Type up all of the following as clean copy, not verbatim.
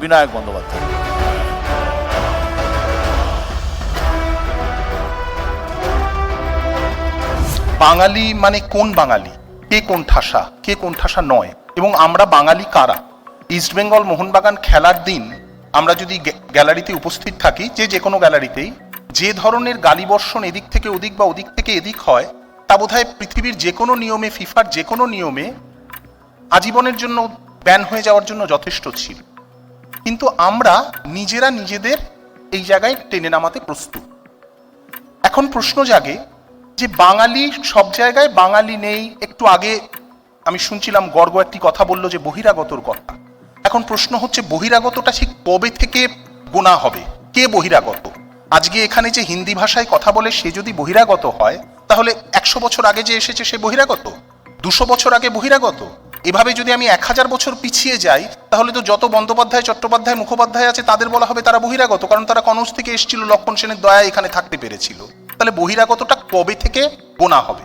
বিনায়ক বন্দ্যোপাধ্যায়। বাঙালি মানে কোন বাঙালি, কে কোন ঠাসা, কে কোন ঠাসা নয়, এবং আমরা বাঙালি কারা? ইস্টবেঙ্গল মোহনবাগান খেলার দিন আমরা যদি গ্যালারিতে উপস্থিত থাকি, যে কোনো গ্যালারিতেই, যে ধরনের গালিবর্ষণ এদিক থেকে ওদিক বা ওদিক থেকে এদিক হয়, তা বোধহয় পৃথিবীর যে কোনো নিয়মে, ফিফার যে কোনো নিয়মে আজীবনের জন্য ব্যান হয়ে যাওয়ার জন্য যথেষ্ট ছিল। কিন্তু আমরা নিজেরা নিজেদের এই জায়গায় টেনে নামাতে প্রস্তুত। এখন প্রশ্ন জাগে যে বাঙালি সব জায়গায় বাঙালি নেই। একটু আগে আমি শুনছিলাম গর্গ একটি কথা বলল যে বহিরাগতর কথা। এখন প্রশ্ন হচ্ছে বহিরাগতটা ঠিক কবে থেকে গোনা হবে? কে বহিরাগত? আজকে এখানে যে হিন্দি ভাষায় কথা বলে সে যদি বহিরাগত হয়, তাহলে 100 বছর আগে যে এসেছে সে বহিরাগত, 200 বছর আগে বহিরাগত। এভাবে যদি আমি 1000 বছর পিছিয়ে যাই, তাহলে তো যত বন্দ্যোপাধ্যায়, চট্টোপাধ্যায়, মুখোপাধ্যায় আছে তাদের বলা হবে তারা বহিরাগত, কারণ তারা কনৌজ থেকে এসেছিল, লক্ষণ সেনের দয়া এখানে থাকতে পেরেছিল। তাহলে বহিরাগতটা কবে থেকে গোনা হবে?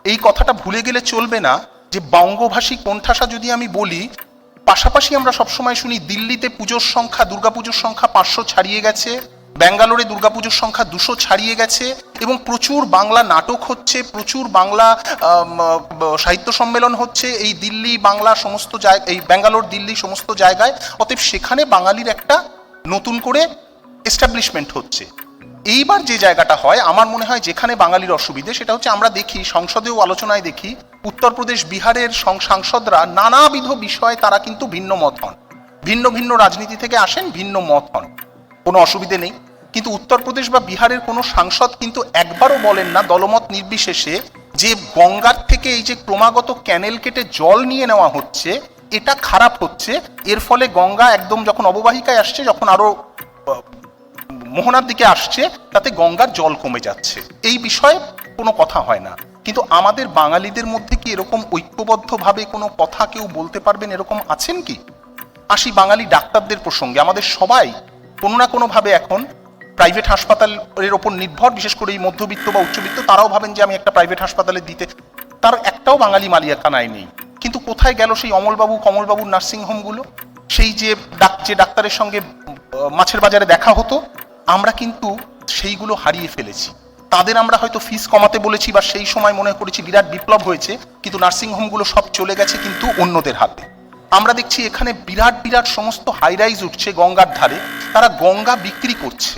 এই কথাটা ভুলে গেলে চলবে না যে বঙ্গভাষী কোণঠাসা যদি আমি বলি, পাশাপাশি আমরা সবসময় শুনি দিল্লিতে পুজোর সংখ্যা, দুর্গাপুজোর সংখ্যা 500 ছাড়িয়ে গেছে, ব্যাঙ্গালোরে দুর্গাপুজোর সংখ্যা 200 ছাড়িয়ে গেছে, এবং প্রচুর বাংলা নাটক হচ্ছে, প্রচুর বাংলা সাহিত্য সম্মেলন হচ্ছে এই দিল্লি বাংলা সমস্ত জায়গায়, এই ব্যাঙ্গালোর দিল্লি সমস্ত জায়গায়। অতএব সেখানে বাঙালির একটা নতুন করে এস্টাবলিশমেন্ট হচ্ছে। এইবার যে জায়গাটা হয়, আমার মনে হয় যেখানে বাঙালির অসুবিধে, সেটা হচ্ছে আমরা দেখি সংসদেও আলোচনায় দেখি উত্তরপ্রদেশ, বিহারের সাংসদরা নানাবিধ বিষয়ে তারা কিন্তু ভিন্ন মত হন, ভিন্ন ভিন্ন রাজনীতি থেকে আসেন, ভিন্ন মত হন, কোনো অসুবিধে নেই। কিন্তু উত্তরপ্রদেশ বা বিহারের কোনো সাংসদ কিন্তু একবারও বলেন না দলমত নির্বিশেষে যে গঙ্গার থেকে এই যে ক্রমাগত ক্যানেল কেটে জল নিয়ে নেওয়া হচ্ছে এটা খারাপ হচ্ছে, এর ফলে গঙ্গা একদম যখন অববাহিকায় আসছে, যখন আরো মোহনার দিকে আসছে, তাতে গঙ্গার জল কমে যাচ্ছে, এই বিষয়ে কোনো কথা হয় না। কিন্তু আমাদের বাঙালিদের মধ্যে কি এরকম ঐক্যবদ্ধভাবে কোনো কথা কেউ বলতে পারবেন, এরকম আছেন কি? আসি বাঙালি ডাক্তারদের প্রসঙ্গে। আমাদের সবাই কোনো না কোনোভাবে এখন প্রাইভেট হাসপাতালের ওপর নির্ভর, বিশেষ করে এই মধ্যবিত্ত বা উচ্চবিত্ত, তারাও ভাবেন যে আমি একটা প্রাইভেট হাসপাতালে দিতে, তার একটাও বাঙালি মালিয়াখানায় নেই। কিন্তু কোথায় গেল সেই অমলবাবু, কমলবাবুর নার্সিংহোমগুলো? সেই যে ডাক্তারের সঙ্গে মাছের বাজারে দেখা হতো, আমরা কিন্তু সেইগুলো হারিয়ে ফেলেছি। তাদের আমরা হয়তো ফিস কমাতে বলেছি বা সেই সময় মনে করেছি বিরাট বিপ্লব হয়েছে, কিন্তু নার্সিংহোমগুলো সব চলে গেছে কিন্তু অন্যদের হাতে। আমরা দেখছি এখানে বিরাট বিরাট সমস্ত হাইরাইজ উঠছে গঙ্গার ধারে, তারা গঙ্গা বিক্রি করছে।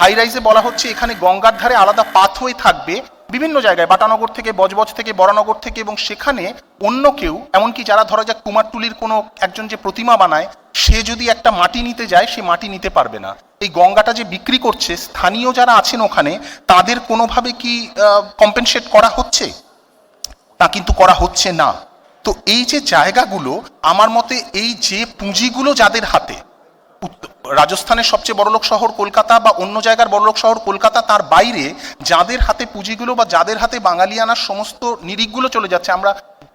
হাইরাইজে বলা হচ্ছে এখানে গঙ্গার ধারে আলাদা পাথওয়ে থাকবে বিভিন্ন জায়গায়, বাটানগর থেকে, বজবজ থেকে, বরানগর থেকে, এবং সেখানে অন্য কেউ, এমনকি যারা ধরা যাক কুমারটুলির কোনো একজন যে প্রতিমা বানায়, সে যদি একটা মাটি নিতে যায়, সে মাটি নিতে পারবে না। এই গঙ্গাটা যে বিক্রি করছে, স্থানীয় যারা আছেন ওখানে, তাদের কোনোভাবে কি কম্পেনসেট করা হচ্ছে? তা কিন্তু করা হচ্ছে না। তো এই যে জায়গাগুলো, আমার মতে এই যে পুঁজিগুলো যাদের হাতে, রাজস্থানের সবচেয়ে বড়লোক শহর কলকাতা বা অন্য জায়গার বড়লোক শহর কলকাতা, তার বাইরে যাদের হাতে পুঁজিগুলো বা যাদের হাতে বাঙালিয়ানার সমস্ত নিরিখগুলো চলে যাচ্ছে, আমরা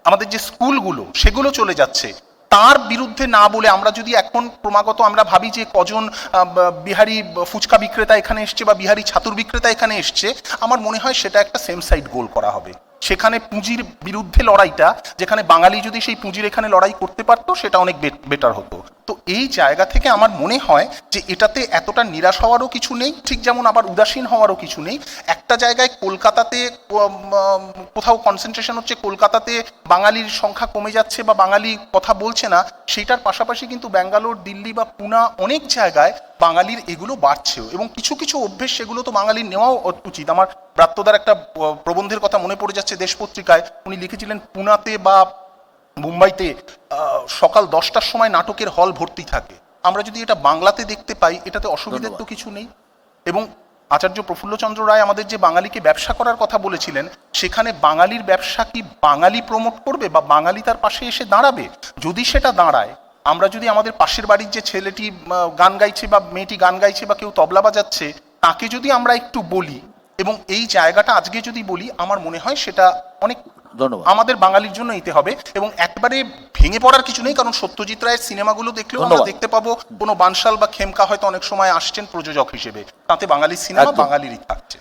আমাদের যে স্কুলগুলো সেগুলো চলে যাচ্ছে, তার বিরুদ্ধে না বলে আমরা যদি এখন ক্রমাগত আমরা ভাবি যে কজন বিহারি ফুচকা বিক্রেতা এখানে এসছে বা বিহারি ছাতুর বিক্রেতা এখানে এসছে, আমার মনে হয় সেটা একটা সেম সাইড গোল করা হবে। সেখানে পুঁজির বিরুদ্ধে লড়াইটা, যেখানে বাঙালি যদি সেই পুঁজির এখানে লড়াই করতে পারতো, সেটা অনেক বেটার হতো। তো এই জায়গা থেকে আমার মনে হয় যে এটাতে এতটা নিরাশ হওয়ারও কিছু নেই, ঠিক যেমন আবার উদাসীন হওয়ারও কিছু নেই। একটা জায়গায় কলকাতাতে কোথাও কনসেন্ট্রেশন হচ্ছে, কলকাতাতে বাঙালির সংখ্যা কমে যাচ্ছে বা বাঙালি কথা বলছে না, সেটার পাশাপাশি কিন্তু ব্যাঙ্গালোর, দিল্লি বা পুনা অনেক জায়গায় বাঙালির এগুলো বাড়ছেও, এবং কিছু কিছু অভ্যেস সেগুলো তো বাঙালির নেওয়াও উচিত। আমার ব্রাত্যদার একটা প্রবন্ধের কথা মনে পড়ে যাচ্ছে দেশ পত্রিকায়, উনি লিখেছিলেন পুনাতে বা মুম্বাইতে সকাল 10টার সময় নাটকের হল ভর্তি থাকে। আমরা যদি এটা বাংলাতে দেখতে পাই, এটাতে অসুবিধার তো কিছু নেই। এবং আচার্য প্রফুল্লচন্দ্র রায় আমাদের যে বাঙালিকে ব্যবসা করার কথা বলেছিলেন, সেখানে বাঙালির ব্যবসা কি বাঙালি প্রমোট করবে বা বাঙালি তার পাশে এসে দাঁড়াবে? যদি সেটা দাঁড়ায়, আমরা যদি আমাদের পাশের বাড়ির যে ছেলেটি গান গাইছে বা মেয়েটি গান গাইছে বা কেউ তবলা বাজাচ্ছে, তাকে যদি আমরা একটু বলি এবং এই জায়গাটা আজকে যদি বলি, আমার মনে হয় সেটা অনেক আমাদের বাঙালির জন্য নিতে হবে। এবং একবারে ভেঙে পড়ার কিছু নেই, কারণ সত্যজিৎ রায়ের সিনেমাগুলো দেখলেও আমরা দেখতে পাবো কোনো বানশাল বা খেমকা হয়তো অনেক সময় আসছেন প্রযোজক হিসেবে, তাতে বাঙালির সিনেমা বাঙালিরই থাকছে।